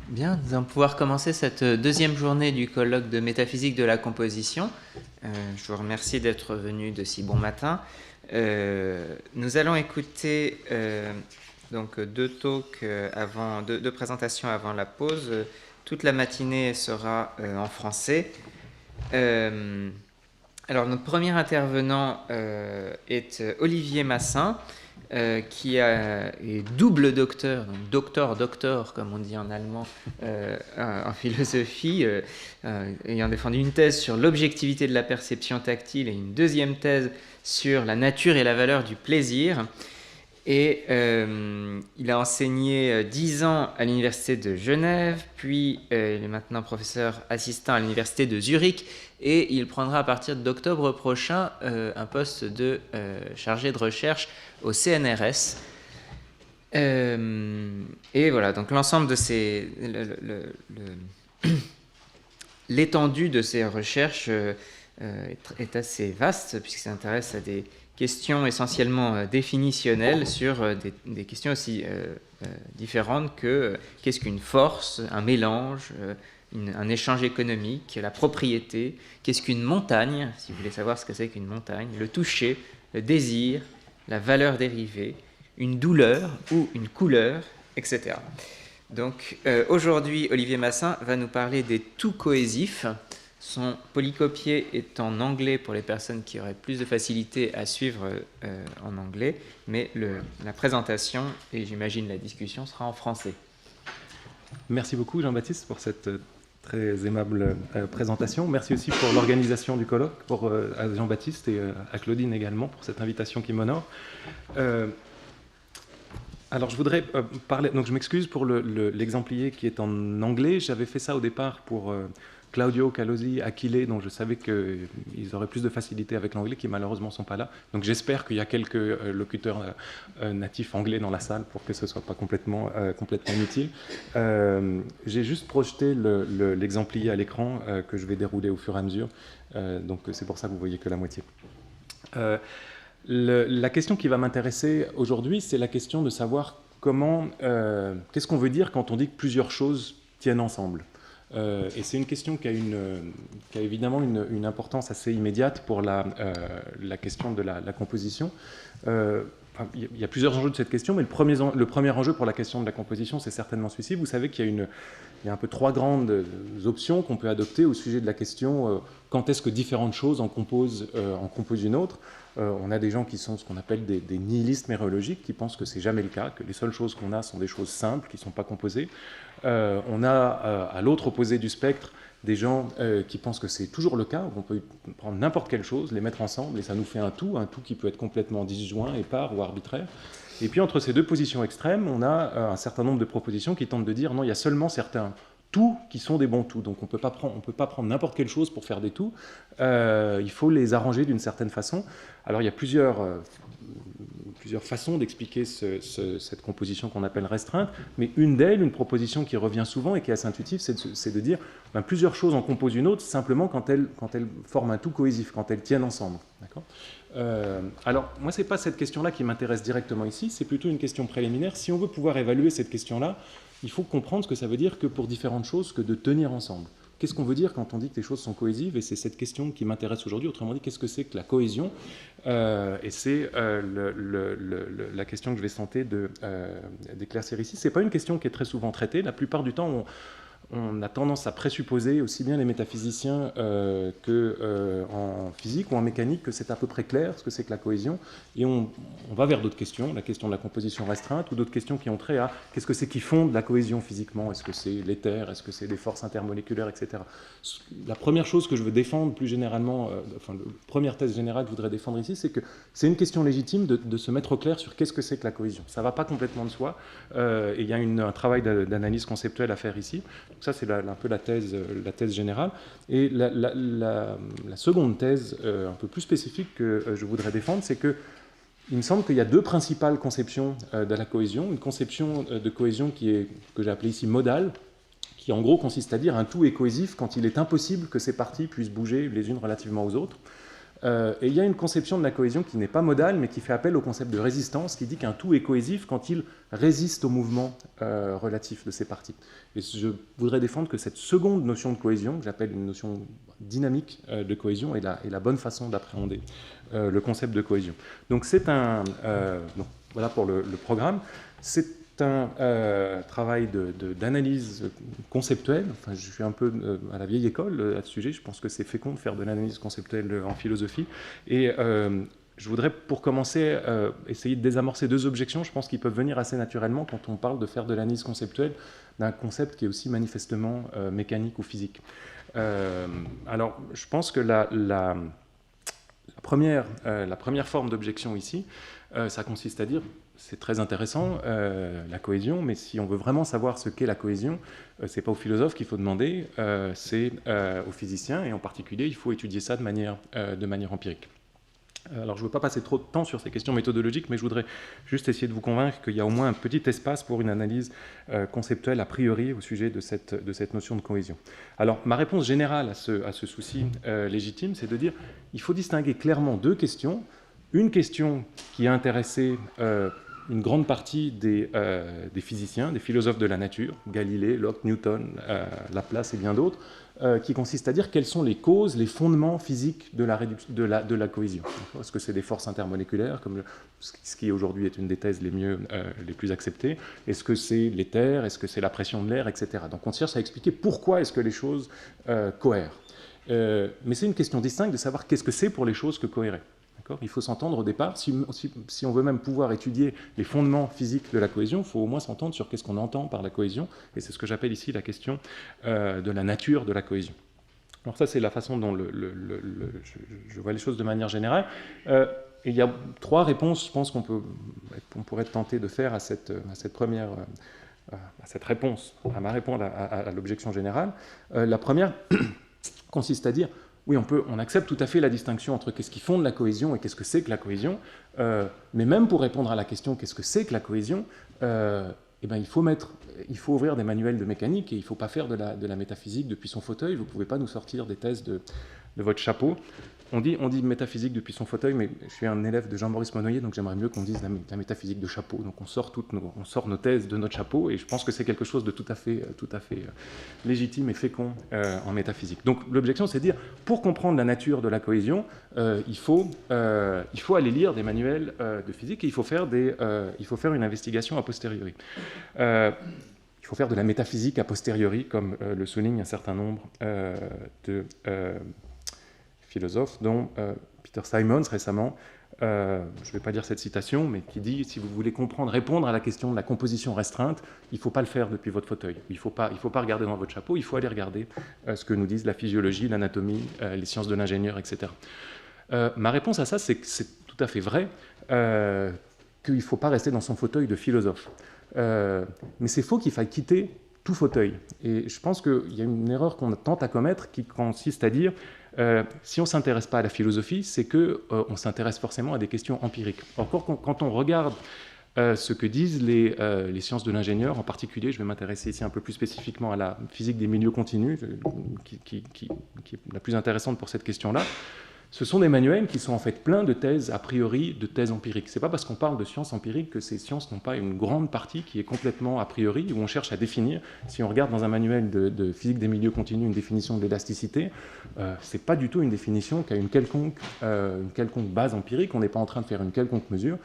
Bien, nous allons pouvoir commencer cette deuxième journée du colloque de métaphysique de la composition. Je vous remercie d'être venu de si bon matin. Nous allons écouter donc deux talks deux présentations avant la pause. Toute la matinée sera en français. Alors notre premier intervenant est Olivier Massin, qui est double docteur, donc doctor, comme on dit en allemand, en philosophie, ayant défendu une thèse sur l'objectivité de la perception tactile et une deuxième thèse sur la nature et la valeur du plaisir. Et il a enseigné 10 ans à l'université de Genève, puis il est maintenant professeur assistant à l'université de Zurich, et il prendra à partir d'octobre prochain un poste de chargé de recherche au CNRS. Et voilà, donc l'ensemble de ces... l'étendue de ces recherches est assez vaste, puisqu'il s'intéresse à des questions essentiellement définitionnelles sur des questions aussi différentes que qu'est-ce qu'une force, un mélange, un échange économique, la propriété, qu'est-ce qu'une montagne, si vous voulez savoir ce que c'est qu'une montagne, le toucher, le désir, la valeur dérivée, une douleur ou une couleur, etc. Donc aujourd'hui, Olivier Massin va nous parler des tout cohésifs. Son polycopié est en anglais pour les personnes qui auraient plus de facilité à suivre en anglais, mais la présentation et j'imagine la discussion sera en français. Merci beaucoup Jean-Baptiste pour cette très aimable présentation. Merci aussi pour l'organisation du colloque, à Jean-Baptiste et à Claudine également pour cette invitation qui m'honore. Alors je voudrais parler, donc je m'excuse pour l'exemplier qui est en anglais. J'avais fait ça au départ pour Claudio Calosi, Achille, dont je savais qu'ils auraient plus de facilité avec l'anglais, qui malheureusement ne sont pas là. Donc j'espère qu'il y a quelques locuteurs natifs anglais dans la salle pour que ce ne soit pas complètement inutile. J'ai juste projeté l'exemplier à l'écran que je vais dérouler au fur et à mesure. Donc c'est pour ça que vous voyez que la moitié. La question qui va m'intéresser aujourd'hui, c'est la question de savoir qu'est-ce qu'on veut dire quand on dit que plusieurs choses tiennent ensemble. Et c'est une question qui a évidemment une importance assez immédiate pour la question de la composition. Il y a plusieurs enjeux de cette question, mais le premier enjeu pour la question de la composition, c'est certainement celui-ci. Vous savez qu'il y a un peu trois grandes options qu'on peut adopter au sujet de la question quand est-ce que différentes choses en composent une autre. On a des gens qui sont ce qu'on appelle des nihilistes méréologiques, qui pensent que c'est jamais le cas, que les seules choses qu'on a sont des choses simples, qui ne sont pas composées. On a à l'autre opposé du spectre des gens qui pensent que c'est toujours le cas, on peut prendre n'importe quelle chose, les mettre ensemble et ça nous fait un tout qui peut être complètement disjoint, épars ou arbitraire. Et puis entre ces deux positions extrêmes, on a un certain nombre de propositions qui tentent de dire non, il y a seulement certains tout qui sont des bons tout. Donc on peut pas prendre n'importe quelle chose pour faire des tout. Il faut les arranger d'une certaine façon. Alors il y a plusieurs façons d'expliquer cette composition qu'on appelle restreinte, mais une d'elles, une proposition qui revient souvent et qui est assez intuitive, c'est de dire plusieurs choses en composent une autre simplement quand elles forment un tout cohésif, quand elles tiennent ensemble. D'accord ? Alors, moi, ce n'est pas cette question-là qui m'intéresse directement ici, c'est plutôt une question préliminaire. Si on veut pouvoir évaluer cette question-là, il faut comprendre ce que ça veut dire que pour différentes choses que de tenir ensemble. Qu'est-ce qu'on veut dire quand on dit que les choses sont cohésives? Et c'est cette question qui m'intéresse aujourd'hui. Autrement dit, qu'est-ce que c'est que la cohésion? Et c'est la question que je vais tenter d'éclaircir ici. Ce n'est pas une question qui est très souvent traitée. La plupart du temps, on a tendance à présupposer, aussi bien les métaphysiciens qu'en physique ou en mécanique, que c'est à peu près clair ce que c'est que la cohésion. Et on va vers d'autres questions, la question de la composition restreinte, ou d'autres questions qui ont trait à qu'est-ce que c'est qui fonde la cohésion physiquement? Est-ce que c'est l'éther? Est-ce que c'est des forces intermoléculaires, etc. La première chose que je veux défendre plus généralement, la première thèse générale que je voudrais défendre ici, c'est que c'est une question légitime de se mettre au clair sur qu'est-ce que c'est que la cohésion. Ça ne va pas complètement de soi, et il y a un travail d'analyse conceptuelle à faire ici. Donc ça, c'est un peu la thèse générale. Et la seconde thèse, un peu plus spécifique que je voudrais défendre, c'est que il me semble qu'il y a deux principales conceptions de la cohésion. Une conception de cohésion que j'ai appelée ici modale, qui en gros consiste à dire un tout est cohésif quand il est impossible que ses parties puissent bouger les unes relativement aux autres. Et il y a une conception de la cohésion qui n'est pas modale, mais qui fait appel au concept de résistance, qui dit qu'un tout est cohésif quand il résiste au mouvement relatif de ses parties. Et je voudrais défendre que cette seconde notion de cohésion, que j'appelle une notion dynamique de cohésion, est la bonne façon d'appréhender le concept de cohésion. Donc c'est donc, voilà pour le programme. C'est un travail d'analyse conceptuelle. Enfin, je suis un peu à la vieille école à ce sujet. Je pense que c'est fécond de faire de l'analyse conceptuelle en philosophie. Et je voudrais, pour commencer, essayer de désamorcer deux objections, je pense, qui peuvent venir assez naturellement quand on parle de faire de l'analyse conceptuelle d'un concept qui est aussi manifestement mécanique ou physique. Alors, je pense que la première forme d'objection ici, ça consiste à dire, c'est très intéressant, la cohésion, mais si on veut vraiment savoir ce qu'est la cohésion, c'est pas aux philosophes qu'il faut demander, c'est aux physiciens, et en particulier, il faut étudier ça de manière empirique. Alors, je ne veux pas passer trop de temps sur ces questions méthodologiques, mais je voudrais juste essayer de vous convaincre qu'il y a au moins un petit espace pour une analyse conceptuelle a priori au sujet de cette notion de cohésion. Alors, ma réponse générale à ce souci légitime, c'est de dire qu'il faut distinguer clairement deux questions. Une question qui a intéressé une grande partie des physiciens, des philosophes de la nature, Galilée, Locke, Newton, Laplace et bien d'autres, qui consiste à dire quelles sont les causes, les fondements physiques de la cohésion. Est-ce que c'est des forces intermoléculaires, comme ce qui aujourd'hui est une des thèses les plus acceptées? Est-ce que c'est l'éther? Est-ce que c'est la pression de l'air, etc. Donc on cherche à expliquer pourquoi est-ce que les choses cohèrent. Mais c'est une question distincte de savoir qu'est-ce que c'est pour les choses que cohérer. Il faut s'entendre au départ. Si on veut même pouvoir étudier les fondements physiques de la cohésion, il faut au moins s'entendre sur qu'est-ce qu'on entend par la cohésion. Et c'est ce que j'appelle ici la question de la nature de la cohésion. Alors ça, c'est la façon dont je vois les choses de manière générale. Et il y a trois réponses, je pense, qu'on pourrait tenter de faire à cette réponse, à ma réponse à l'objection générale. La première consiste à dire, oui, on accepte tout à fait la distinction entre qu'est-ce qui fonde la cohésion et qu'est-ce que c'est que la cohésion, mais même pour répondre à la question qu'est-ce que c'est que la cohésion, il faut ouvrir des manuels de mécanique et il ne faut pas faire de la métaphysique depuis son fauteuil. Vous ne pouvez pas nous sortir des thèses de votre chapeau. On dit métaphysique depuis son fauteuil, mais je suis un élève de Jean-Maurice Monnoyer, donc j'aimerais mieux qu'on dise la métaphysique de chapeau. Donc on sort nos thèses de notre chapeau, et je pense que c'est quelque chose de tout à fait légitime et fécond en métaphysique. Donc l'objection, c'est de dire, pour comprendre la nature de la cohésion, il faut aller lire des manuels de physique, et il faut faire une investigation a posteriori. Il faut faire de la métaphysique a posteriori, comme le souligne un certain nombre de philosophes, dont Peter Simons récemment, je ne vais pas dire cette citation, mais qui dit, si vous voulez répondre à la question de la composition restreinte, il ne faut pas le faire depuis votre fauteuil. Il ne faut pas regarder dans votre chapeau, il faut aller regarder ce que nous disent la physiologie, l'anatomie, les sciences de l'ingénieur, etc. Ma réponse à ça, c'est que c'est tout à fait vrai qu'il ne faut pas rester dans son fauteuil de philosophe. Mais c'est faux qu'il faille quitter tout fauteuil. Et je pense qu'il y a une erreur qu'on tente à commettre qui consiste à dire si on ne s'intéresse pas à la philosophie, c'est qu'on s'intéresse forcément à des questions empiriques. Or, quand on regarde ce que disent les sciences de l'ingénieur, en particulier, je vais m'intéresser ici un peu plus spécifiquement à la physique des milieux continus, qui est la plus intéressante pour cette question-là. Ce sont des manuels qui sont en fait pleins de thèses a priori, de thèses empiriques. Ce n'est pas parce qu'on parle de sciences empiriques que ces sciences n'ont pas une grande partie qui est complètement a priori, où on cherche à définir. Si on regarde dans un manuel de physique des milieux continus une définition de l'élasticité, ce n'est pas du tout une définition qui a une quelconque base empirique. On n'est pas en train de faire une quelconque mesure.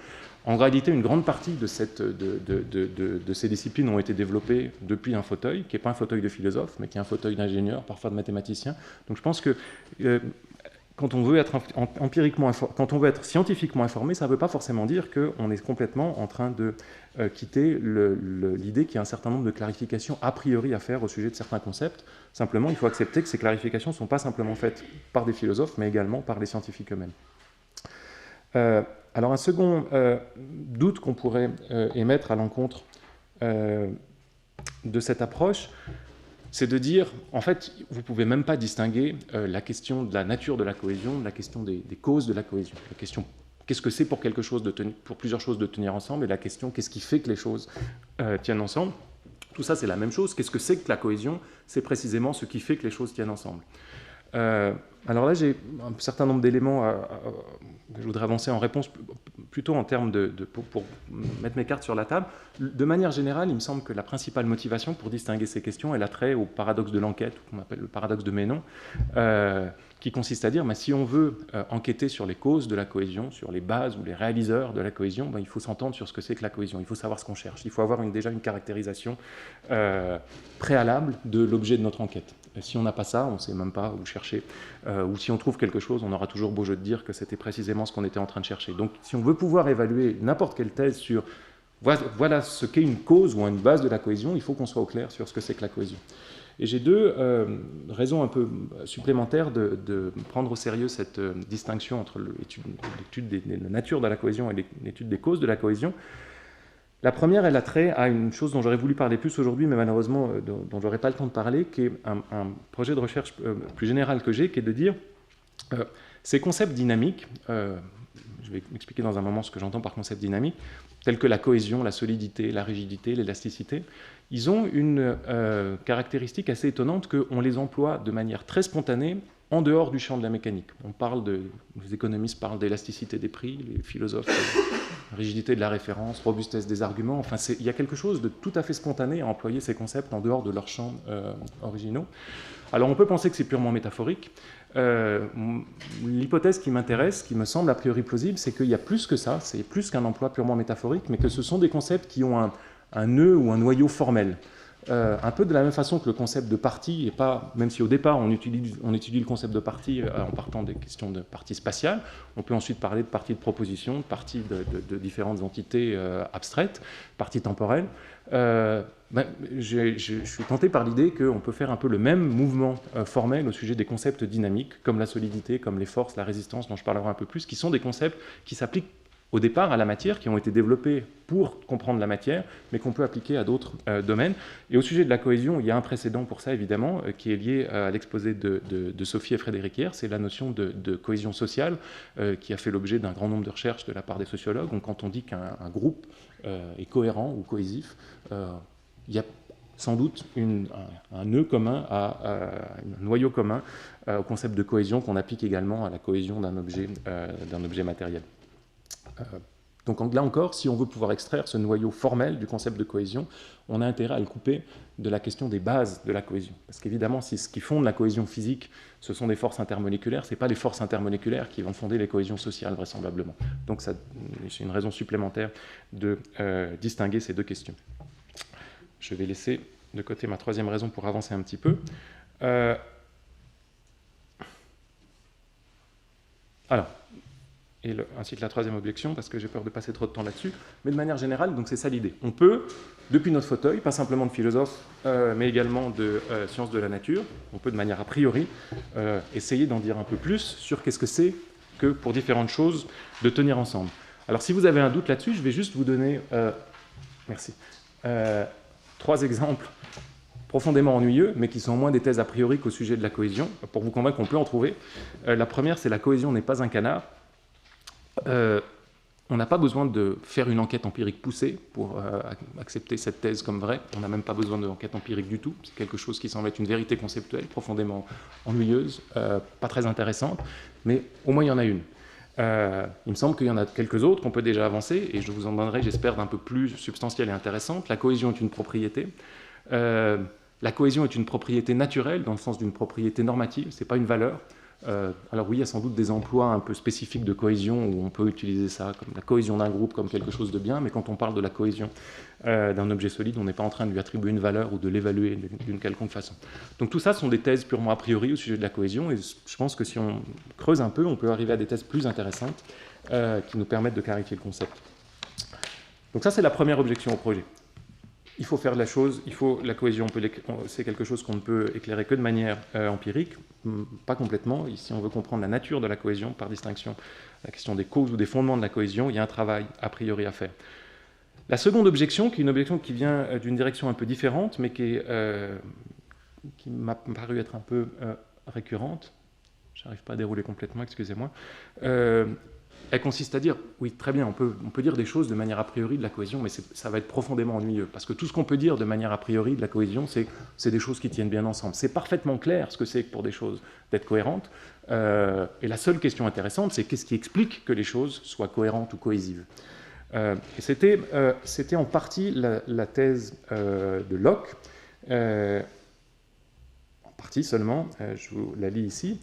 En réalité, une grande partie de ces disciplines ont été développées depuis un fauteuil, qui n'est pas un fauteuil de philosophe, mais qui est un fauteuil d'ingénieur, parfois de mathématicien. Donc je pense que quand on veut être scientifiquement informé, ça ne veut pas forcément dire qu'on est complètement en train de quitter l'idée qu'il y a un certain nombre de clarifications a priori à faire au sujet de certains concepts. Simplement, il faut accepter que ces clarifications ne sont pas simplement faites par des philosophes, mais également par les scientifiques eux-mêmes. Alors un second doute qu'on pourrait émettre à l'encontre de cette approche, c'est de dire, en fait, vous ne pouvez même pas distinguer la question de la nature de la cohésion de la question des causes de la cohésion. La question, qu'est-ce que c'est pour plusieurs choses de tenir ensemble, et la question, qu'est-ce qui fait que les choses tiennent ensemble. Tout ça, c'est la même chose. Qu'est-ce que c'est que la cohésion? C'est précisément ce qui fait que les choses tiennent ensemble. Alors là, j'ai un certain nombre d'éléments que je voudrais avancer en réponse, plutôt en termes pour mettre mes cartes sur la table. De manière générale, il me semble que la principale motivation pour distinguer ces questions, elle a trait au paradoxe de l'enquête, qu'on appelle le paradoxe de Menon, qui consiste à dire, si on veut enquêter sur les causes de la cohésion, sur les bases ou les réaliseurs de la cohésion, il faut s'entendre sur ce que c'est que la cohésion, il faut savoir ce qu'on cherche, il faut avoir déjà une caractérisation préalable de l'objet de notre enquête. Et si on n'a pas ça, on ne sait même pas où chercher, ou si on trouve quelque chose, on aura toujours beau jeu de dire que c'était précisément ce qu'on était en train de chercher. Donc si on veut pouvoir évaluer n'importe quelle thèse sur voilà ce qu'est une cause ou une base de la cohésion, il faut qu'on soit au clair sur ce que c'est que la cohésion. Et j'ai deux raisons un peu supplémentaires de prendre au sérieux cette distinction entre l'étude de la nature de la cohésion et l'étude des causes de la cohésion. La première, elle a trait à une chose dont j'aurais voulu parler plus aujourd'hui, mais malheureusement dont je n'aurai pas le temps de parler, qui est un projet de recherche plus général que j'ai, qui est de dire ces concepts dynamiques, je vais m'expliquer dans un moment ce que j'entends par concept dynamique, tels que la cohésion, la solidité, la rigidité, l'élasticité, ils ont une caractéristique assez étonnante qu'on les emploie de manière très spontanée en dehors du champ de la mécanique. Les économistes parlent d'élasticité des prix, les philosophes rigidité de la référence, robustesse des arguments, enfin il y a quelque chose de tout à fait spontané à employer ces concepts en dehors de leurs champs originaux. Alors on peut penser que c'est purement métaphorique. L'hypothèse qui m'intéresse, qui me semble a priori plausible, c'est qu'il y a plus que ça, c'est plus qu'un emploi purement métaphorique, mais que ce sont des concepts qui ont un nœud ou un noyau formel. Un peu de la même façon que le concept de partie, et pas, même si au départ on étudie le concept de partie en partant des questions de partie spatiale, on peut ensuite parler de partie de proposition, de partie de différentes entités abstraites, partie temporelle. Je suis tenté par l'idée qu'on peut faire un peu le même mouvement formel au sujet des concepts dynamiques, comme la solidité, comme les forces, la résistance, dont je parlerai un peu plus, qui sont des concepts qui s'appliquent au départ à la matière, qui ont été développés pour comprendre la matière, mais qu'on peut appliquer à d'autres domaines. Et au sujet de la cohésion, il y a un précédent pour ça, évidemment, qui est lié à l'exposé de Sophie et Frédéric Hier, c'est la notion de cohésion sociale, qui a fait l'objet d'un grand nombre de recherches de la part des sociologues. Donc quand on dit qu'un groupe est cohérent ou cohésif, il y a sans doute un nœud commun, un noyau commun au concept de cohésion qu'on applique également à la cohésion d'un objet matériel. Donc là encore, si on veut pouvoir extraire ce noyau formel du concept de cohésion, on a intérêt à le couper de la question des bases de la cohésion. Parce qu'évidemment, si ce qui fonde la cohésion physique, ce sont des forces intermoléculaires, ce n'est pas les forces intermoléculaires qui vont fonder les cohésions sociales, vraisemblablement. Donc c'est une raison supplémentaire de distinguer ces deux questions. Je vais laisser de côté ma troisième raison pour avancer un petit peu. Ainsi que la troisième objection, parce que j'ai peur de passer trop de temps là-dessus, mais de manière générale, donc c'est ça l'idée. On peut, depuis notre fauteuil, pas simplement de philosophe, mais également de sciences de la nature, on peut de manière a priori essayer d'en dire un peu plus sur qu'est-ce que c'est que, pour différentes choses, de tenir ensemble. Alors si vous avez un doute là-dessus, je vais juste vous donner trois exemples profondément ennuyeux, mais qui sont moins des thèses a priori qu'au sujet de la cohésion, pour vous convaincre qu'on peut en trouver. La première, c'est la cohésion n'est pas un canard. On n'a pas besoin de faire une enquête empirique poussée pour accepter cette thèse comme vraie. On n'a même pas besoin d'enquête empirique du tout. C'est quelque chose qui semble être une vérité conceptuelle, profondément ennuyeuse, pas très intéressante, mais au moins il y en a une. Il me semble qu'il y en a quelques autres qu'on peut déjà avancer, et je vous en donnerai, j'espère, d'un peu plus substantielle et intéressante. La cohésion est une propriété. La cohésion est une propriété naturelle, dans le sens d'une propriété normative, ce n'est pas une valeur. Alors oui, il y a sans doute des emplois un peu spécifiques de cohésion où on peut utiliser ça, comme la cohésion d'un groupe, comme quelque chose de bien, mais quand on parle de la cohésion d'un objet solide, on n'est pas en train de lui attribuer une valeur ou de l'évaluer d'une quelconque façon. Donc tout ça sont des thèses purement a priori au sujet de la cohésion, et je pense que si on creuse un peu, on peut arriver à des thèses plus intéressantes qui nous permettent de clarifier le concept. Donc ça, c'est la première objection au projet. Il faut faire la chose, la cohésion, c'est quelque chose qu'on ne peut éclairer que de manière empirique, pas complètement. Ici, on veut comprendre la nature de la cohésion, par distinction, la question des causes ou des fondements de la cohésion, il y a un travail a priori à faire. La seconde objection, qui est une objection qui vient d'une direction un peu différente, mais qui m'a paru être un peu récurrente, je n'arrive pas à dérouler complètement, excusez-moi, elle consiste à dire, oui, très bien, on peut dire des choses de manière a priori de la cohésion, mais ça va être profondément ennuyeux, parce que tout ce qu'on peut dire de manière a priori de la cohésion, c'est des choses qui tiennent bien ensemble. C'est parfaitement clair ce que c'est que pour des choses d'être cohérentes, et la seule question intéressante, c'est qu'est-ce qui explique que les choses soient cohérentes ou cohésives. Et c'était en partie la thèse de Locke, en partie seulement, je vous la lis ici.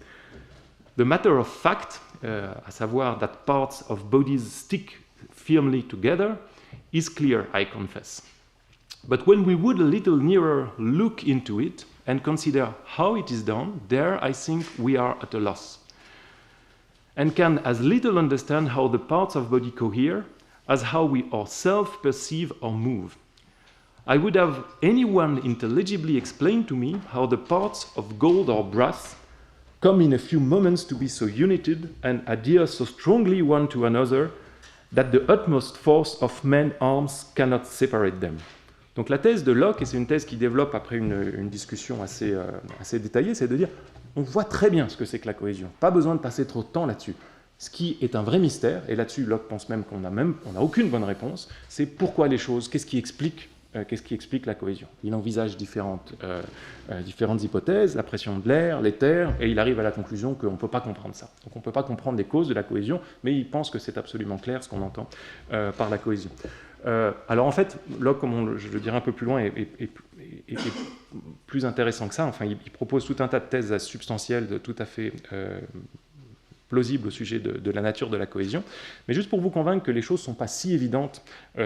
The matter of fact, à savoir that parts of bodies stick firmly together, is clear, I confess. But when we would a little nearer look into it and consider how it is done, there I think we are at a loss, and can as little understand how the parts of body cohere as how we ourselves perceive or move. I would have anyone intelligibly explain to me how the parts of gold or brass come in a few moments to be so united and adhere so strongly one to another that the utmost force of men's arms cannot separate them. Donc la thèse de Locke, et c'est une thèse qui développe après une discussion assez détaillée, c'est de dire, on voit très bien ce que c'est que la cohésion, pas besoin de passer trop de temps là-dessus. Ce qui est un vrai mystère, et là-dessus Locke pense même qu'on n'a aucune bonne réponse, c'est pourquoi les choses, qu'est-ce qui explique la cohésion. Il envisage différentes hypothèses, la pression de l'air, l'éther, et il arrive à la conclusion qu'on ne peut pas comprendre ça. Donc on ne peut pas comprendre les causes de la cohésion, mais il pense que c'est absolument clair ce qu'on entend par la cohésion. Alors en fait, Locke, comme je le dirai un peu plus loin, est plus intéressant que ça. Enfin, il propose tout un tas de thèses substantielles, tout à fait plausible au sujet de la nature de la cohésion. Mais juste pour vous convaincre que les choses ne sont pas si évidentes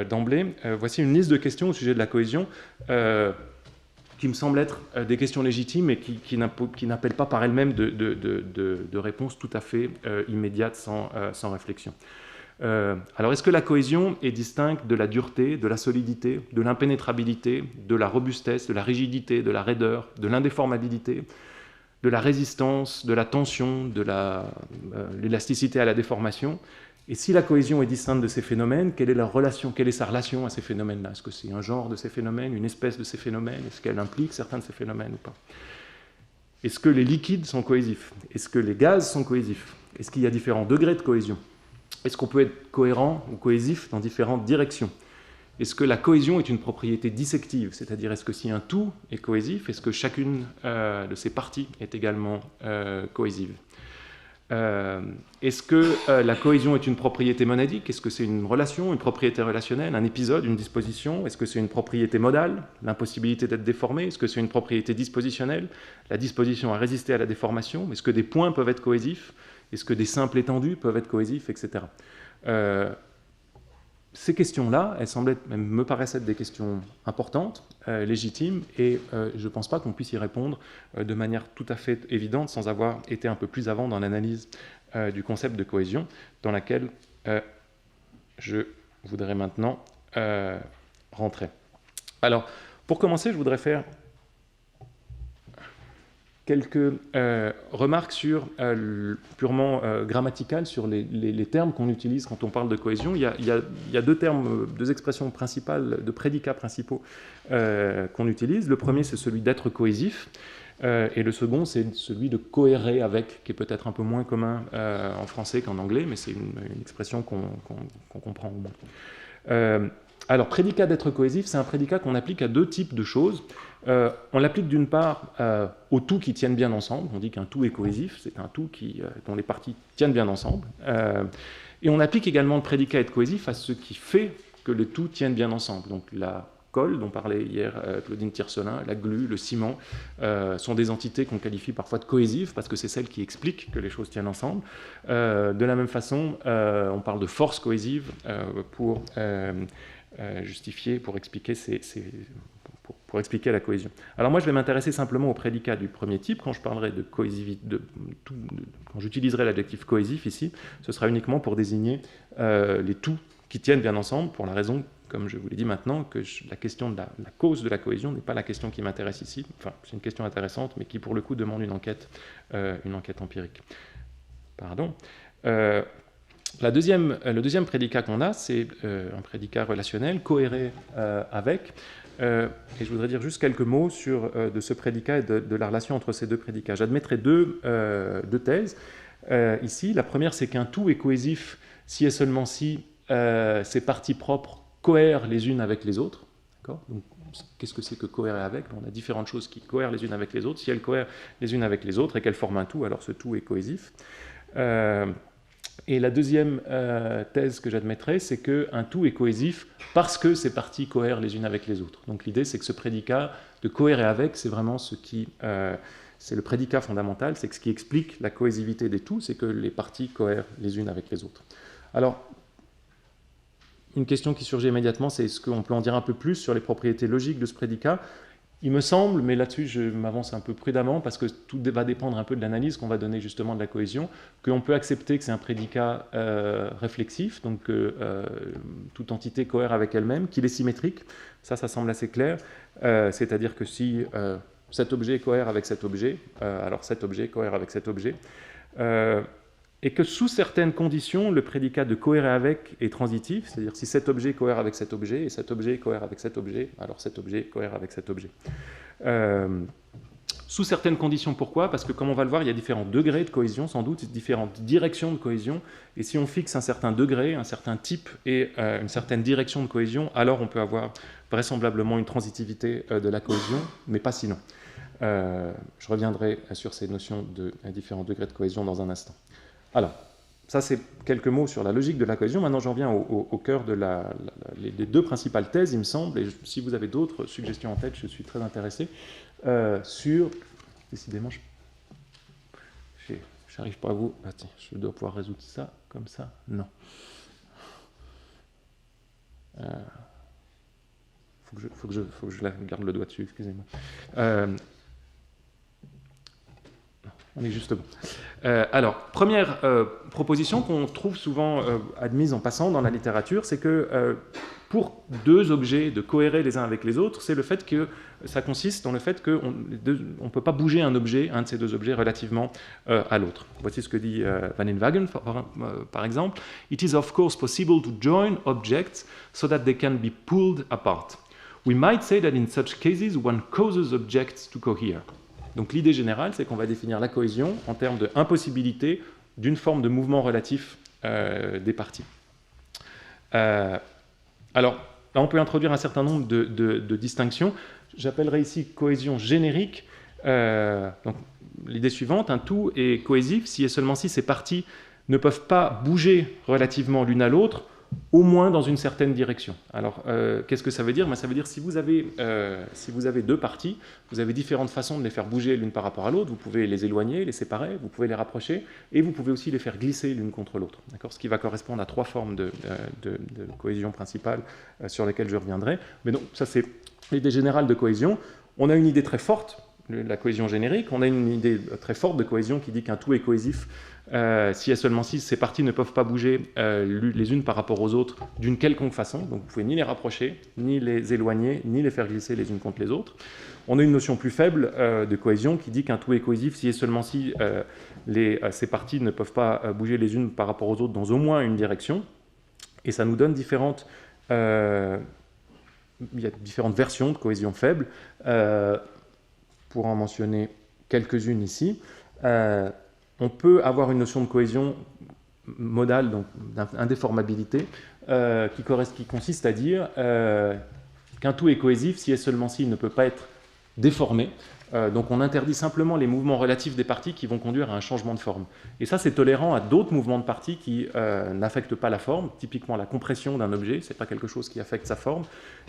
d'emblée, voici une liste de questions au sujet de la cohésion qui me semblent être des questions légitimes et qui n'appellent pas par elles-mêmes de réponses tout à fait immédiates sans réflexion. Alors, est-ce que la cohésion est distincte de la dureté, de la solidité, de l'impénétrabilité, de la robustesse, de la rigidité, de la raideur, de l'indéformabilité, de la résistance, de la tension, de l'élasticité à la déformation? Et si la cohésion est distincte de ces phénomènes, quelle est sa relation à ces phénomènes-là? Est-ce que c'est un genre de ces phénomènes, une espèce de ces phénomènes? Est-ce qu'elle implique certains de ces phénomènes ou pas? Est-ce que les liquides sont cohésifs? Est-ce que les gaz sont cohésifs? Est-ce qu'il y a différents degrés de cohésion? Est-ce qu'on peut être cohérent ou cohésif dans différentes directions? Est-ce que la cohésion est une propriété dissective? C'est-à-dire, est-ce que si un tout est cohésif, est-ce que chacune de ses parties est également cohésive? Est-ce que la cohésion est une propriété monadique? Est-ce que c'est une relation, une propriété relationnelle, un épisode, une disposition? Est-ce que c'est une propriété modale, l'impossibilité d'être déformé? Est-ce que c'est une propriété dispositionnelle, la disposition à résister à la déformation? Est-ce que des points peuvent être cohésifs? Est-ce que des simples étendues peuvent être cohésifs, etc. Ces questions-là, elles me paraissent être des questions importantes, légitimes, et je ne pense pas qu'on puisse y répondre de manière tout à fait évidente sans avoir été un peu plus avant dans l'analyse du concept de cohésion, dans laquelle je voudrais maintenant rentrer. Alors, pour commencer, je voudrais faire quelques remarques purement grammaticales sur les termes qu'on utilise quand on parle de cohésion. Il y a deux expressions principales, de prédicats principaux qu'on utilise. Le premier, c'est celui d'être cohésif, et le second, c'est celui de cohérer avec, qui est peut-être un peu moins commun en français qu'en anglais, mais c'est une expression qu'on comprend au moins. Alors, prédicat d'être cohésif, c'est un prédicat qu'on applique à deux types de choses. On l'applique d'une part aux tout qui tiennent bien ensemble. On dit qu'un tout est cohésif, c'est un tout dont les parties tiennent bien ensemble. Et on applique également le prédicat être cohésif à ce qui fait que les tout tiennent bien ensemble. Donc la colle, dont parlait hier Claudine Tiercelin, la glu, le ciment, sont des entités qu'on qualifie parfois de cohésives parce que c'est celles qui expliquent que les choses tiennent ensemble. De la même façon, on parle de force cohésive pour justifier, pour expliquer pour expliquer la cohésion. Alors moi, je vais m'intéresser simplement au prédicat du premier type. Quand je parlerai de cohésivité, quand j'utiliserai l'adjectif cohésif ici, ce sera uniquement pour désigner les tout qui tiennent bien ensemble, pour la raison, comme je vous l'ai dit maintenant, que la question de la cause de la cohésion n'est pas la question qui m'intéresse ici. Enfin, c'est une question intéressante, mais qui pour le coup demande une enquête empirique. Pardon. Le deuxième prédicat qu'on a, c'est un prédicat relationnel, cohérer avec. Et je voudrais dire juste quelques mots de ce prédicat et de la relation entre ces deux prédicats. J'admettrai deux thèses ici. La première, c'est qu'un tout est cohésif si et seulement si ces parties propres cohèrent les unes avec les autres. D'accord ? Donc, qu'est-ce que c'est que cohérer avec ? On a différentes choses qui cohèrent les unes avec les autres. Si elles cohèrent les unes avec les autres et qu'elles forment un tout, alors ce tout est cohésif. Et la deuxième thèse que j'admettrais, c'est qu'un tout est cohésif parce que ces parties cohèrent les unes avec les autres. Donc l'idée, c'est que ce prédicat de cohérer avec, c'est vraiment ce qui... c'est le prédicat fondamental, c'est que ce qui explique la cohésivité des tout, c'est que les parties cohèrent les unes avec les autres. Alors, une question qui surgit immédiatement, c'est est-ce qu'on peut en dire un peu plus sur les propriétés logiques de ce prédicat ? Il me semble, mais là-dessus je m'avance un peu prudemment, parce que tout va dépendre un peu de l'analyse qu'on va donner justement de la cohésion, qu'on peut accepter que c'est un prédicat réflexif, donc toute entité cohère avec elle-même, qu'il est symétrique, ça semble assez clair, c'est-à-dire que si cet objet cohère avec cet objet, alors cet objet cohère avec cet objet, et que sous certaines conditions, le prédicat de cohérer avec est transitif, c'est-à-dire si cet objet cohère avec cet objet, et cet objet cohère avec cet objet, alors cet objet cohère avec cet objet. Sous certaines conditions, pourquoi ? Parce que comme on va le voir, il y a différents degrés de cohésion, sans doute, différentes directions de cohésion, et si on fixe un certain degré, un certain type et une certaine direction de cohésion, alors on peut avoir vraisemblablement une transitivité de la cohésion, mais pas sinon. Je reviendrai sur ces notions de différents degrés de cohésion dans un instant. Alors, ça c'est quelques mots sur la logique de la cohésion. Maintenant j'en viens au cœur de les deux principales thèses, il me semble, et si vous avez d'autres suggestions en tête, je suis très intéressé, sur... Décidément, je n'arrive pas à vous... Ah, tiens, je dois pouvoir résoudre ça comme ça. Non. Faut que je garde le doigt dessus, excusez-moi. On est juste bon. Alors, première proposition qu'on trouve souvent admise en passant dans la littérature, c'est que pour deux objets de cohérer les uns avec les autres, c'est le fait que ça consiste dans le fait qu'on ne peut pas bouger un objet, un de ces deux objets, relativement à l'autre. Voici ce que dit Van Inwagen, par exemple. It is of course possible to join objects so that they can be pulled apart. We might say that in such cases one causes objects to cohere. Donc l'idée générale, c'est qu'on va définir la cohésion en termes d'impossibilité d'une forme de mouvement relatif des parties. Alors, là, on peut introduire un certain nombre de distinctions. J'appellerai ici cohésion générique. Donc, l'idée suivante, un tout est cohésif si et seulement si ces parties ne peuvent pas bouger relativement l'une à l'autre, au moins dans une certaine direction. Alors, qu'est-ce que ça veut dire ? Ça veut dire si vous avez deux parties, vous avez différentes façons de les faire bouger l'une par rapport à l'autre. Vous pouvez les éloigner, les séparer, vous pouvez les rapprocher, et vous pouvez aussi les faire glisser l'une contre l'autre. D'accord ? Ce qui va correspondre à trois formes de cohésion principale sur lesquelles je reviendrai. Mais non, ça c'est l'idée générale de cohésion. On a une idée très forte, la cohésion générique. On a une idée très forte de cohésion qui dit qu'un tout est cohésif si et seulement si ces parties ne peuvent pas bouger les unes par rapport aux autres d'une quelconque façon. Donc vous ne pouvez ni les rapprocher, ni les éloigner, ni les faire glisser les unes contre les autres. On a une notion plus faible de cohésion qui dit qu'un tout est cohésif si et seulement si ces parties ne peuvent pas bouger les unes par rapport aux autres dans au moins une direction. Et ça nous donne différentes versions de cohésion faible. Pour en mentionner quelques-unes ici, on peut avoir une notion de cohésion modale, donc d'indéformabilité, qui consiste à dire qu'un tout est cohésif si et seulement s'il ne peut pas être déformé. Donc on interdit simplement les mouvements relatifs des parties qui vont conduire à un changement de forme. Et ça, c'est tolérant à d'autres mouvements de parties qui n'affectent pas la forme, typiquement la compression d'un objet, ce n'est pas quelque chose qui affecte sa forme.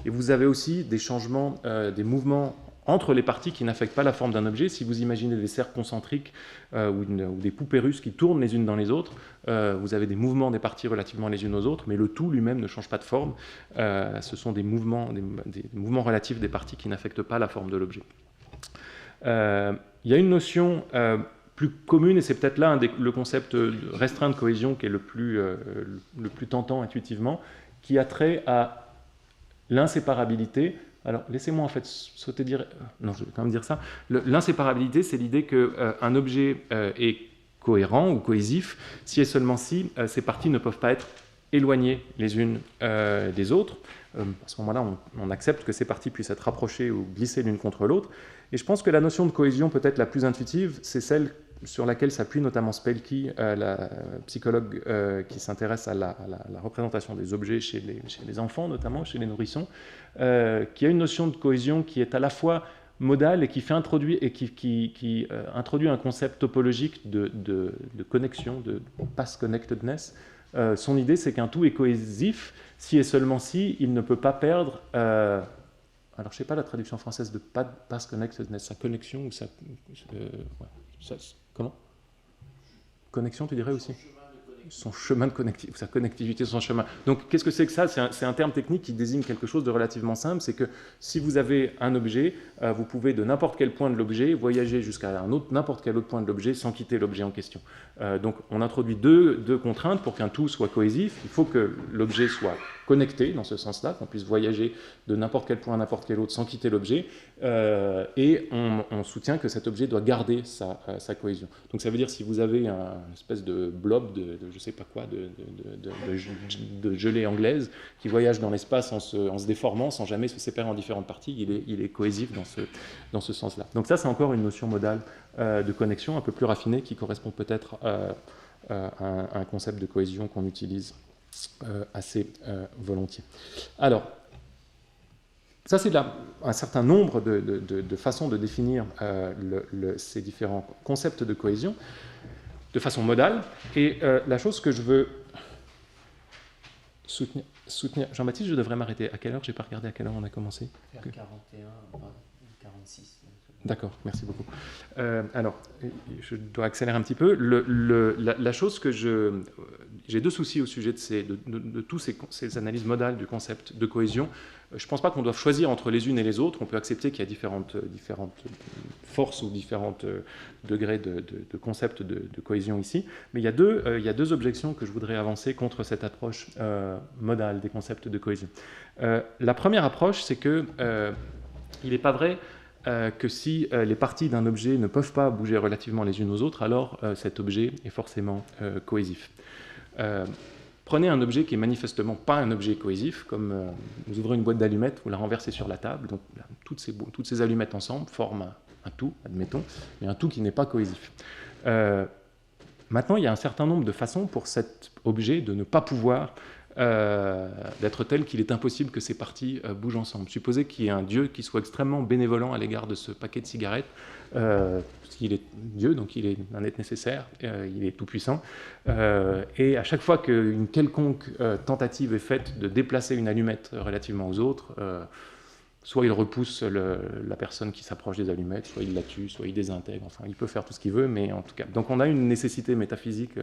Et vous avez aussi des changements, des mouvements entre les parties qui n'affectent pas la forme d'un objet. Si vous imaginez des cercles concentriques ou des poupées russes qui tournent les unes dans les autres, vous avez des mouvements des parties relativement les unes aux autres, mais le tout lui-même ne change pas de forme. Ce sont des mouvements relatifs des parties qui n'affectent pas la forme de l'objet. Il y a une notion plus commune, et c'est peut-être là le concept restreint de cohésion qui est le plus tentant intuitivement, qui a trait à l'inséparabilité. Alors, laissez-moi en fait sauter dire... Non, je vais quand même dire ça. L'inséparabilité, c'est l'idée qu'un objet est cohérent ou cohésif si et seulement si ces parties ne peuvent pas être éloignées les unes des autres. À ce moment-là, on accepte que ces parties puissent être rapprochées ou glissées l'une contre l'autre. Et je pense que la notion de cohésion peut-être la plus intuitive, c'est celle sur laquelle s'appuie notamment Spelke, la psychologue qui s'intéresse à la représentation des objets chez les enfants, notamment chez les nourrissons, qui a une notion de cohésion qui est à la fois modale et qui introduit un concept topologique de connexion, de path connectedness. Son idée, c'est qu'un tout est cohésif si et seulement si il ne peut pas perdre... alors, je ne sais pas la traduction française de path connectedness, sa connexion ou comment? Connexion, tu dirais aussi? Son chemin de connectivité, sa connectivité, son chemin. Donc, qu'est-ce que c'est que ça? C'est un terme technique qui désigne quelque chose de relativement simple. C'est que si vous avez un objet, vous pouvez de n'importe quel point de l'objet voyager jusqu'à n'importe quel autre point de l'objet sans quitter l'objet en question. Donc, on introduit deux contraintes pour qu'un tout soit cohésif. Il faut que l'objet soit connecté dans ce sens-là, qu'on puisse voyager de n'importe quel point à n'importe quel autre sans quitter l'objet. Et on soutient que cet objet doit garder sa cohésion. Donc, ça veut dire si vous avez une espèce de blob de je ne sais pas quoi, de gelée anglaise qui voyage dans l'espace en se déformant sans jamais se séparer en différentes parties, il est cohésif dans ce sens-là. Donc ça, c'est encore une notion modale de connexion un peu plus raffinée qui correspond peut-être à un concept de cohésion qu'on utilise assez volontiers. Alors, ça, c'est un certain nombre de façons de définir ces différents concepts de cohésion de façon modale. Et la chose que je veux soutenir... Jean-Baptiste, je devrais m'arrêter. À quelle heure? Je n'ai pas regardé à quelle heure on a commencé. Vers 41, 46. D'accord, merci beaucoup. Alors, je dois accélérer un petit peu. La chose que j'ai deux soucis au sujet de tous ces analyses modales du concept de cohésion. Je ne pense pas qu'on doive choisir entre les unes et les autres. On peut accepter qu'il y a différentes forces ou différents degrés de concept de cohésion ici. Mais il y a deux objections que je voudrais avancer contre cette approche modale des concepts de cohésion. La première approche, c'est qu'il n'est pas vrai que si les parties d'un objet ne peuvent pas bouger relativement les unes aux autres, alors cet objet est forcément cohésif. Prenez un objet qui est manifestement pas un objet cohésif, comme vous ouvrez une boîte d'allumettes, vous la renversez sur la table, donc là, toutes ces allumettes ensemble forment un tout, admettons, mais un tout qui n'est pas cohésif. Maintenant, il y a un certain nombre de façons pour cet objet de ne pas pouvoir d'être tel qu'il est impossible que ces parties bougent ensemble. Supposez qu'il y ait un Dieu qui soit extrêmement bénévolent à l'égard de ce paquet de cigarettes, parce qu'il est Dieu, donc il est un être nécessaire, il est tout-puissant, et à chaque fois qu'une quelconque tentative est faite de déplacer une allumette relativement aux autres, soit il repousse la personne qui s'approche des allumettes, soit il la tue, soit il désintègre, enfin il peut faire tout ce qu'il veut, mais en tout cas. Donc on a une nécessité métaphysique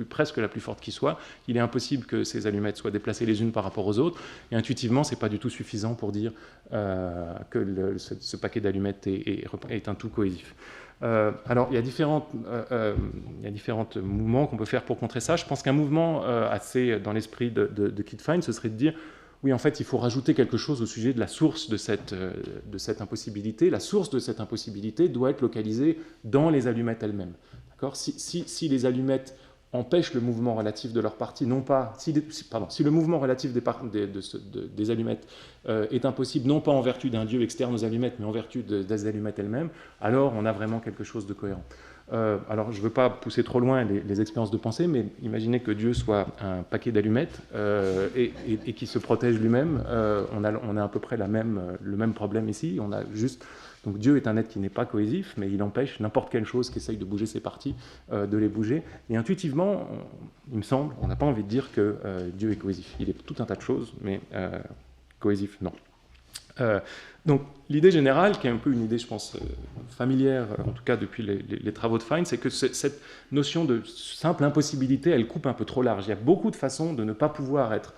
presque la plus forte qui soit. Il est impossible que ces allumettes soient déplacées les unes par rapport aux autres, et intuitivement c'est pas du tout suffisant pour dire que ce paquet d'allumettes est un tout cohésif. Alors il y a différents mouvements qu'on peut faire pour contrer ça. Je pense qu'un mouvement assez dans l'esprit de Kit Fine, ce serait de dire oui, en fait, il faut rajouter quelque chose au sujet de la source de cette impossibilité. La source de cette impossibilité doit être localisée dans les allumettes elles-mêmes. D'accord ? Si les allumettes empêchent le mouvement relatif de leur partie, non pas... Si le mouvement relatif des allumettes est impossible, non pas en vertu d'un dieu externe aux allumettes, mais en vertu des allumettes elles-mêmes, alors on a vraiment quelque chose de cohérent. Alors, je ne veux pas pousser trop loin les expériences de pensée, mais imaginez que Dieu soit un paquet d'allumettes et qui se protège lui-même. On a à peu près le même problème ici. Donc Dieu est un être qui n'est pas cohésif, mais il empêche n'importe quelle chose qui essaye de bouger ses parties de les bouger. Et intuitivement, il me semble, on n'a pas envie de dire que Dieu est cohésif. Il est tout un tas de choses, mais cohésif, non. Donc l'idée générale, qui est un peu une idée, je pense, familière, en tout cas depuis les travaux de Fine, c'est que cette notion de simple impossibilité, elle coupe un peu trop large. Il y a beaucoup de façons de ne pas pouvoir être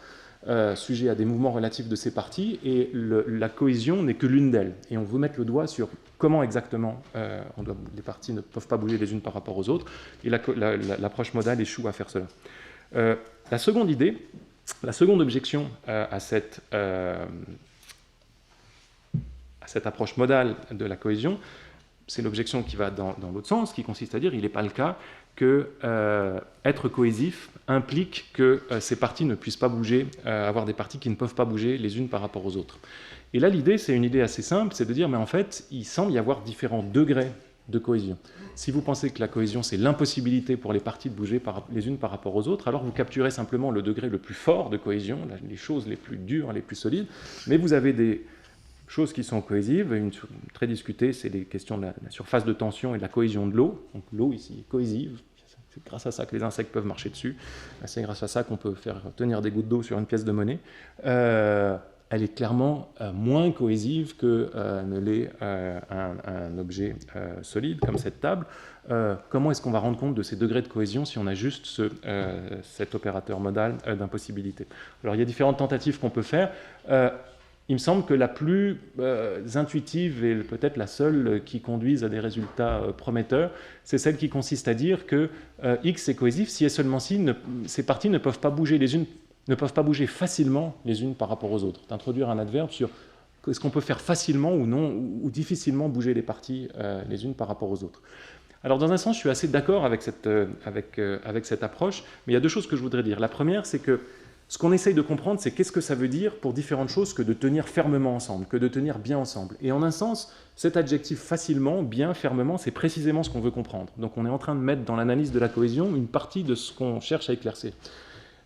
sujet à des mouvements relatifs de ces parties, et la cohésion n'est que l'une d'elles. Et on veut mettre le doigt sur comment exactement les parties ne peuvent pas bouger les unes par rapport aux autres, et l'approche modale échoue à faire cela. La seconde idée, la seconde objection à cette approche modale de la cohésion, c'est l'objection qui va dans l'autre sens, qui consiste à dire qu'il n'est pas le cas que être cohésif implique que ces parties ne puissent pas bouger, avoir des parties qui ne peuvent pas bouger les unes par rapport aux autres. Et là, l'idée, c'est une idée assez simple, c'est de dire, mais en fait, il semble y avoir différents degrés de cohésion. Si vous pensez que la cohésion, c'est l'impossibilité pour les parties de bouger les unes par rapport aux autres, alors vous capturez simplement le degré le plus fort de cohésion, les choses les plus dures, les plus solides, mais vous avez des choses qui sont cohésives. Une très discutée, c'est les questions de la surface de tension et de la cohésion de l'eau. Donc l'eau ici est cohésive, c'est grâce à ça que les insectes peuvent marcher dessus, c'est grâce à ça qu'on peut faire tenir des gouttes d'eau sur une pièce de monnaie. Elle est clairement moins cohésive que ne l'est un objet solide comme cette table. Comment est-ce qu'on va rendre compte de ces degrés de cohésion si on a juste cet opérateur modal d'impossibilité? Alors il y a différentes tentatives qu'on peut faire. Il me semble que la plus intuitive et peut-être la seule qui conduise à des résultats prometteurs, c'est celle qui consiste à dire que X est cohésif si et seulement si ces parties ne peuvent pas bouger les unes, ne peuvent pas bouger facilement les unes par rapport aux autres. D'introduire un adverbe sur est-ce qu'on peut faire facilement ou non, ou difficilement bouger les parties les unes par rapport aux autres. Alors dans un sens, je suis assez d'accord avec cette approche, mais il y a deux choses que je voudrais dire. La première, c'est que ce qu'on essaye de comprendre, c'est qu'est-ce que ça veut dire pour différentes choses que de tenir fermement ensemble, que de tenir bien ensemble. Et en un sens, cet adjectif facilement, bien, fermement, c'est précisément ce qu'on veut comprendre. Donc on est en train de mettre dans l'analyse de la cohésion une partie de ce qu'on cherche à éclaircir.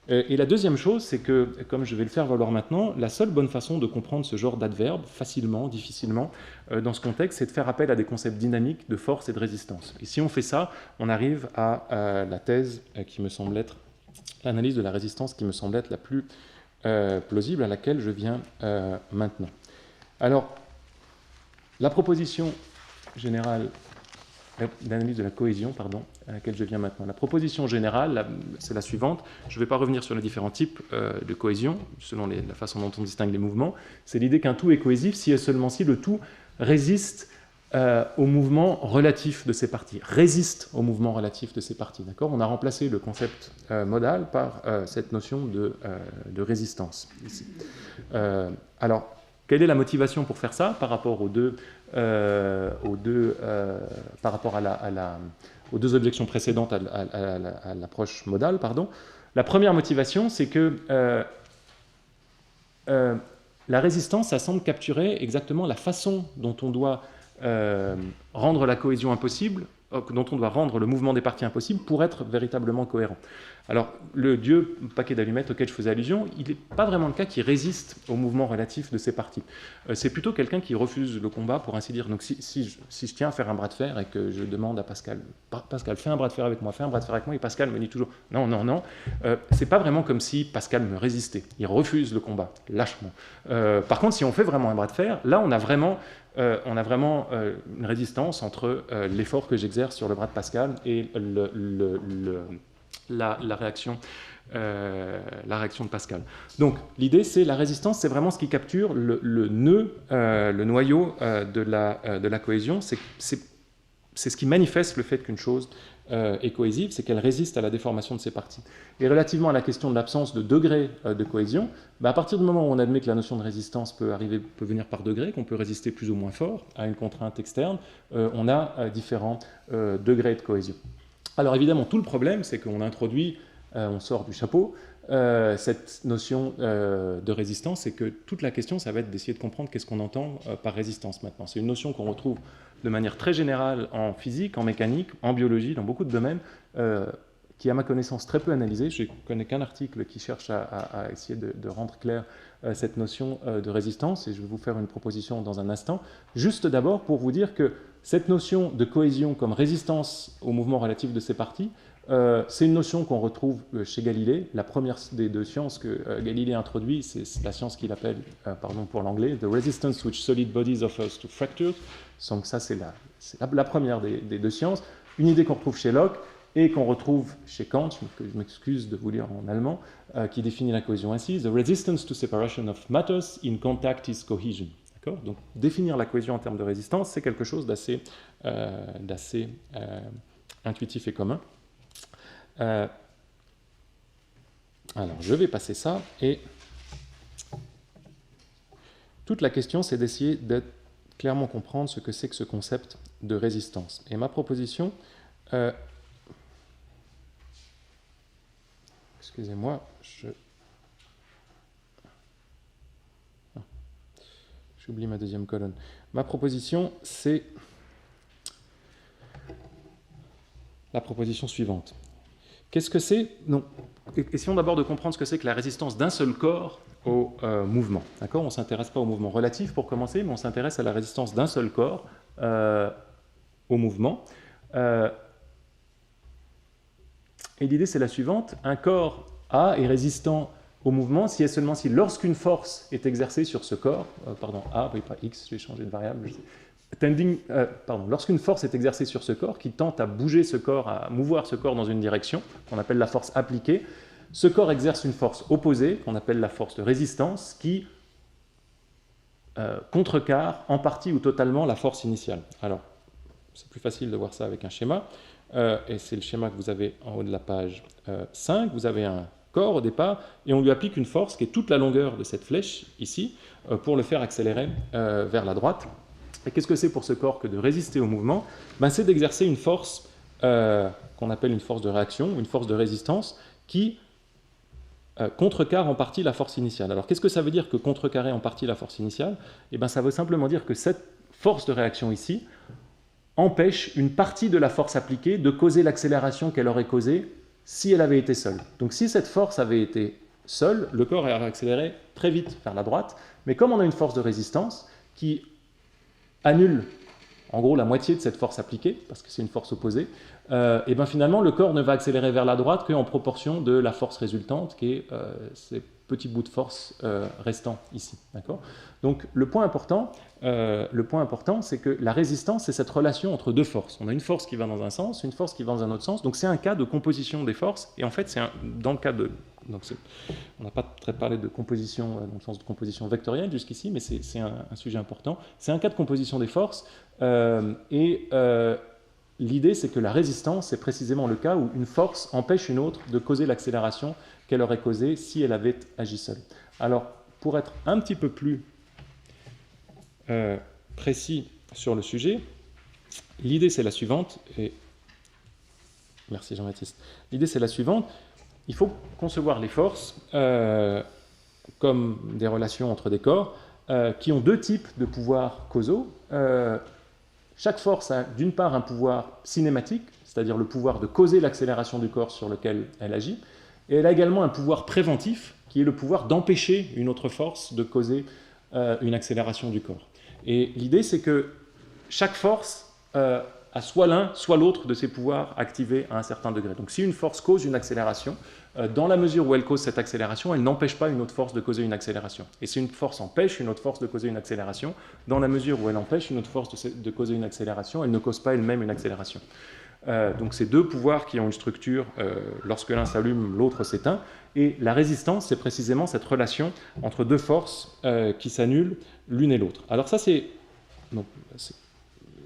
Et la deuxième chose, c'est que, comme je vais le faire valoir maintenant, la seule bonne façon de comprendre ce genre d'adverbe, facilement, difficilement, dans ce contexte, c'est de faire appel à des concepts dynamiques de force et de résistance. Et si on fait ça, on arrive à la thèse qui me semble être l'analyse de la résistance qui me semble être la plus plausible, à laquelle je viens maintenant. Alors, la proposition générale, l'analyse de la cohésion, pardon, à laquelle je viens maintenant. La proposition générale, c'est la suivante. Je ne vais pas revenir sur les différents types de cohésion, selon la façon dont on distingue les mouvements. C'est l'idée qu'un tout est cohésif si et seulement si le tout résiste au mouvement relatif de ces parties, résiste au mouvement relatif de ces parties. D'accord ? On a remplacé le concept modal par cette notion de résistance. Ici. Alors, quelle est la motivation pour faire ça par rapport aux deux objections précédentes à l'approche modale, pardon. La première motivation, c'est que la résistance, ça semble capturer exactement la façon dont on doit rendre la cohésion impossible, dont on doit rendre le mouvement des parties impossible pour être véritablement cohérent. Alors, le dieu paquet d'allumettes auquel je faisais allusion, il n'est pas vraiment le cas qui résiste au mouvement relatif de ces parties. C'est plutôt quelqu'un qui refuse le combat, pour ainsi dire. Donc, si je tiens à faire un bras de fer et que je demande à Pascal, Pascal, fais un bras de fer avec moi, et Pascal me dit toujours non, non, non, c'est pas vraiment comme si Pascal me résistait. Il refuse le combat, lâchement. Par contre, si on fait vraiment un bras de fer, là, on a vraiment une résistance entre l'effort que j'exerce sur le bras de Pascal et la réaction de Pascal. Donc l'idée, c'est la résistance, c'est vraiment ce qui capture le nœud, le noyau de la cohésion. C'est ce qui manifeste le fait qu'une chose est cohésive, c'est qu'elle résiste à la déformation de ses parties. Et relativement à la question de l'absence de degré de cohésion, à partir du moment où on admet que la notion de résistance peut venir par degré, qu'on peut résister plus ou moins fort à une contrainte externe, on a différents degrés de cohésion. Alors évidemment, tout le problème, c'est qu'on introduit, on sort du chapeau, cette notion de résistance, et que toute la question, ça va être d'essayer de comprendre qu'est-ce qu'on entend par résistance maintenant. C'est une notion qu'on retrouve de manière très générale en physique, en mécanique, en biologie, dans beaucoup de domaines, qui est à ma connaissance très peu analysée. Je ne connais qu'un article qui cherche à essayer de rendre clair cette notion de résistance, et je vais vous faire une proposition dans un instant. Juste d'abord pour vous dire que cette notion de cohésion comme résistance au mouvement relatif de ces parties, c'est une notion qu'on retrouve chez Galilée. La première des deux sciences que Galilée introduit, c'est la science qu'il appelle, pardon pour l'anglais, « The resistance which solid bodies offers to fractures ». Donc ça, c'est la première des deux sciences. Une idée qu'on retrouve chez Locke et qu'on retrouve chez Kant, que je m'excuse de vous lire en allemand, qui définit la cohésion ainsi. « The resistance to separation of matters in contact is cohesion ». Donc définir la cohésion en termes de résistance, c'est quelque chose d'assez intuitif et commun. Alors je vais passer ça, et toute la question, c'est d'essayer de clairement comprendre ce que c'est que ce concept de résistance. Et ma proposition, excusez-moi, j'oublie ma deuxième colonne. Ma proposition, c'est la proposition suivante. Qu'est-ce que c'est? Non. Essayons d'abord de comprendre ce que c'est que la résistance d'un seul corps au mouvement. D'accord? On ne s'intéresse pas au mouvement relatif pour commencer, mais on s'intéresse à la résistance d'un seul corps au mouvement. Et l'idée, c'est la suivante. Un corps A est résistant au mouvement si et seulement si, lorsqu'une force est exercée sur ce corps, A, oui, pas X, je vais changer de variable, lorsqu'une force est exercée sur ce corps qui tente à bouger ce corps, à mouvoir ce corps dans une direction, qu'on appelle la force appliquée, ce corps exerce une force opposée, qu'on appelle la force de résistance, qui contrecarre en partie ou totalement la force initiale. Alors, c'est plus facile de voir ça avec un schéma, et c'est le schéma que vous avez en haut de la page 5. Vous avez un corps au départ, et on lui applique une force qui est toute la longueur de cette flèche, ici, pour le faire accélérer vers la droite. Et qu'est-ce que c'est pour ce corps que de résister au mouvement? C'est d'exercer une force qu'on appelle une force de réaction, une force de résistance, qui contrecarre en partie la force initiale. Alors qu'est-ce que ça veut dire que contrecarrer en partie la force initiale? Ça veut simplement dire que cette force de réaction ici empêche une partie de la force appliquée de causer l'accélération qu'elle aurait causée si elle avait été seule. Donc si cette force avait été seule, le corps aurait accéléré très vite vers la droite, mais comme on a une force de résistance qui annule en gros la moitié de cette force appliquée, parce que c'est une force opposée, et finalement le corps ne va accélérer vers la droite qu'en proportion de la force résultante, qui est ces petits bouts de force restants ici. D'accord ? Donc le point important, c'est que la résistance, c'est cette relation entre deux forces. On a une force qui va dans un sens, une force qui va dans un autre sens, donc c'est un cas de composition des forces, et en fait dans le cas de... on n'a pas très parlé de composition, dans le sens de composition vectorielle jusqu'ici, mais c'est un sujet important. C'est un cas de composition des forces, l'idée, c'est que la résistance, c'est précisément le cas où une force empêche une autre de causer l'accélération qu'elle aurait causée si elle avait agi seule. Alors, pour être un petit peu plus précis sur le sujet, l'idée, c'est la suivante, et merci Jean-Baptiste. L'idée, c'est la suivante. Il faut concevoir les forces comme des relations entre des corps qui ont deux types de pouvoirs causaux. Chaque force a d'une part un pouvoir cinématique, c'est-à-dire le pouvoir de causer l'accélération du corps sur lequel elle agit, et elle a également un pouvoir préventif, qui est le pouvoir d'empêcher une autre force de causer une accélération du corps. Et l'idée, c'est que chaque force a soit l'un, soit l'autre de ses pouvoirs activés à un certain degré. Donc si une force cause une accélération, dans la mesure où elle cause cette accélération, elle n'empêche pas une autre force de causer une accélération. Et si une force empêche une autre force de causer une accélération, dans la mesure où elle empêche une autre force de causer une accélération, elle ne cause pas elle-même une accélération. Donc c'est deux pouvoirs qui ont une structure, lorsque l'un s'allume, l'autre s'éteint. Et la résistance, c'est précisément cette relation entre deux forces qui s'annulent l'une et l'autre. Alors ça,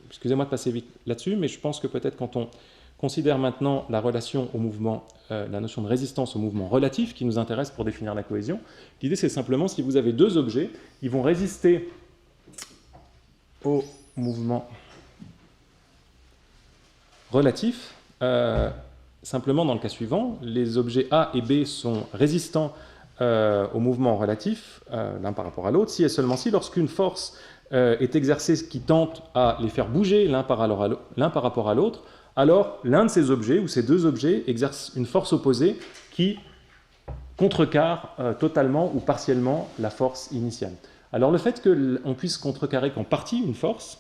excusez-moi de passer vite là-dessus, mais je pense que peut-être quand on considère maintenant la relation au mouvement, la notion de résistance au mouvement relatif qui nous intéresse pour définir la cohésion, l'idée c'est simplement si vous avez deux objets, ils vont résister au mouvement relatif. Simplement dans le cas suivant, les objets A et B sont résistants au mouvement relatif, l'un par rapport à l'autre, si et seulement si, lorsqu'une force est exercée qui tente à les faire bouger l'un par rapport à l'autre, alors l'un de ces objets, ou ces deux objets, exerce une force opposée qui contrecarre totalement ou partiellement la force initiale. Alors le fait qu'on puisse contrecarrer qu'en partie une force,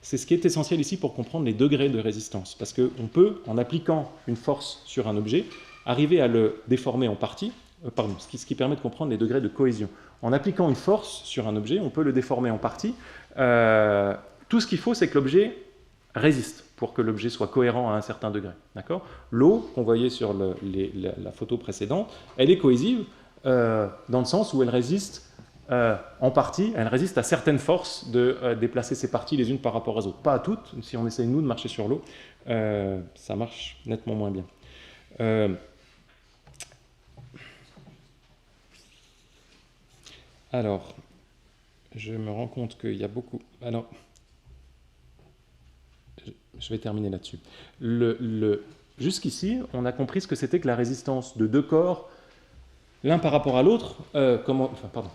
c'est ce qui est essentiel ici pour comprendre les degrés de résistance. Parce qu'on peut, en appliquant une force sur un objet, arriver à le déformer en partie, ce qui permet de comprendre les degrés de cohésion. En appliquant une force sur un objet, on peut le déformer en partie. Tout ce qu'il faut, c'est que l'objet résiste pour que l'objet soit cohérent à un certain degré. D'accord ? L'eau, qu'on voyait sur la photo précédente, elle est cohésive dans le sens où elle résiste en partie, elle résiste à certaines forces de déplacer ces parties les unes par rapport aux autres. Pas à toutes, si on essaye nous de marcher sur l'eau, ça marche nettement moins bien. Alors, je me rends compte qu'il y a beaucoup... Alors, je vais terminer là-dessus. Jusqu'ici, on a compris ce que c'était que la résistance de deux corps l'un par rapport à l'autre.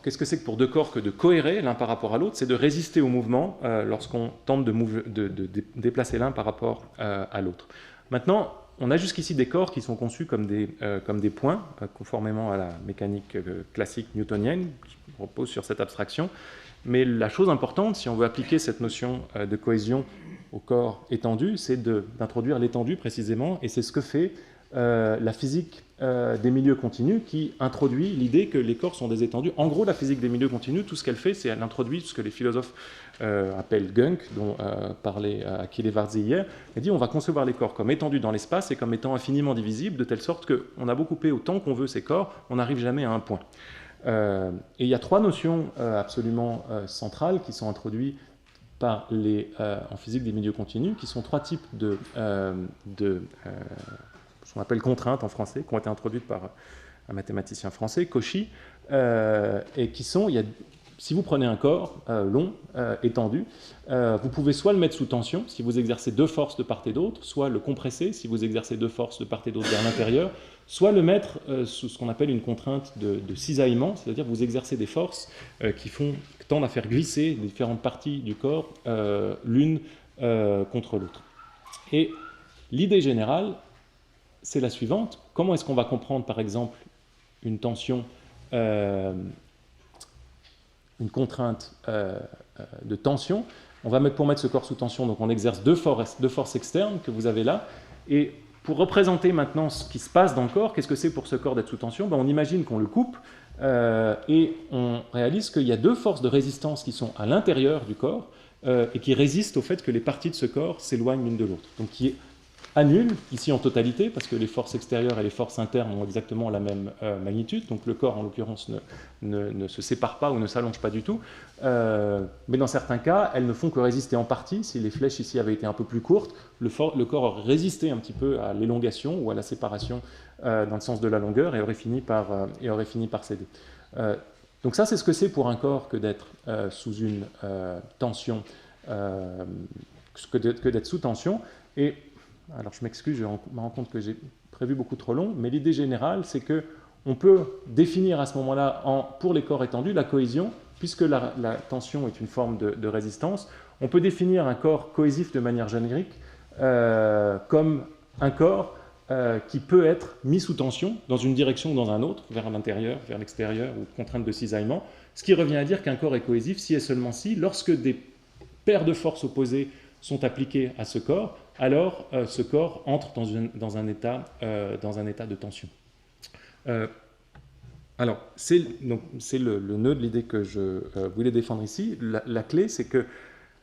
Qu'est-ce que c'est que pour deux corps que de cohérer l'un par rapport à l'autre? C'est de résister au mouvement lorsqu'on tente de déplacer l'un par rapport à l'autre. Maintenant, on a jusqu'ici des corps qui sont conçus comme des points, conformément à la mécanique classique newtonienne, qui repose sur cette abstraction. Mais la chose importante, si on veut appliquer cette notion de cohésion au corps étendu, c'est d'introduire l'étendue précisément, et c'est ce que fait la physique des milieux continus, qui introduit l'idée que les corps sont des étendues. En gros, la physique des milieux continus, tout ce qu'elle fait, c'est qu'elle introduit ce que les philosophes appellent Gunk, dont parlait Achille Varzi hier. Elle dit on va concevoir les corps comme étendus dans l'espace et comme étant infiniment divisibles, de telle sorte qu'on a beau couper autant qu'on veut ces corps, on n'arrive jamais à un point. Et il y a trois notions absolument centrales qui sont introduites par en physique des milieux continus, qui sont trois types ce qu'on appelle contraintes en français, qui ont été introduites par un mathématicien français, Cauchy, et qui sont, si vous prenez un corps long, étendu, vous pouvez soit le mettre sous tension, si vous exercez deux forces de part et d'autre, soit le compresser, si vous exercez deux forces de part et d'autre vers l'intérieur, soit le mettre sous ce qu'on appelle une contrainte de cisaillement, c'est-à-dire vous exercez des forces qui tendent à faire glisser les différentes parties du corps l'une contre l'autre. Et l'idée générale, c'est la suivante. Comment est-ce qu'on va comprendre, par exemple, une tension, une contrainte de tension? Pour mettre ce corps sous tension, donc on exerce deux forces externes que vous avez là, et pour représenter maintenant ce qui se passe dans le corps, qu'est-ce que c'est pour ce corps d'être sous tension? On imagine qu'on le coupe et on réalise qu'il y a deux forces de résistance qui sont à l'intérieur du corps et qui résistent au fait que les parties de ce corps s'éloignent l'une de l'autre. Donc qui annulent, ici en totalité, parce que les forces extérieures et les forces internes ont exactement la même magnitude, donc le corps en l'occurrence ne se sépare pas ou ne s'allonge pas du tout, mais dans certains cas, elles ne font que résister en partie. Si les flèches ici avaient été un peu plus courtes, le corps aurait résisté un petit peu à l'élongation ou à la séparation dans le sens de la longueur et aurait fini par céder. Donc ça, c'est ce que c'est pour un corps que d'être sous une tension, que d'être sous tension. Et alors je m'excuse, je me rends compte que j'ai prévu beaucoup trop long, mais l'idée générale, c'est qu'on peut définir à ce moment-là, pour les corps étendus, la cohésion, puisque la tension est une forme de résistance. On peut définir un corps cohésif de manière générique comme un corps qui peut être mis sous tension dans une direction ou dans un autre, vers l'intérieur, vers l'extérieur, ou contrainte de cisaillement, ce qui revient à dire qu'un corps est cohésif si et seulement si, lorsque des paires de forces opposées sont appliquées à ce corps, alors ce corps entre dans un état de tension. Alors, c'est le nœud de l'idée que je voulais défendre ici. La clé, c'est que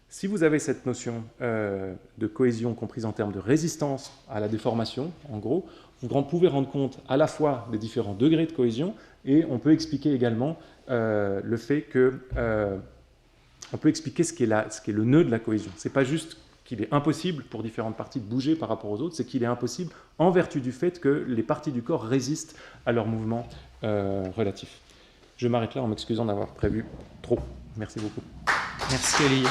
si vous avez cette notion de cohésion comprise en termes de résistance à la déformation, en gros, vous pouvez rendre compte à la fois des différents degrés de cohésion, et on peut expliquer également le fait que... on peut expliquer ce qui est le nœud de la cohésion. Ce n'est pas juste qu'il est impossible pour différentes parties de bouger par rapport aux autres, c'est qu'il est impossible en vertu du fait que les parties du corps résistent à leur mouvement relatif. Je m'arrête là en m'excusant d'avoir prévu trop. Merci beaucoup. Merci Olivier.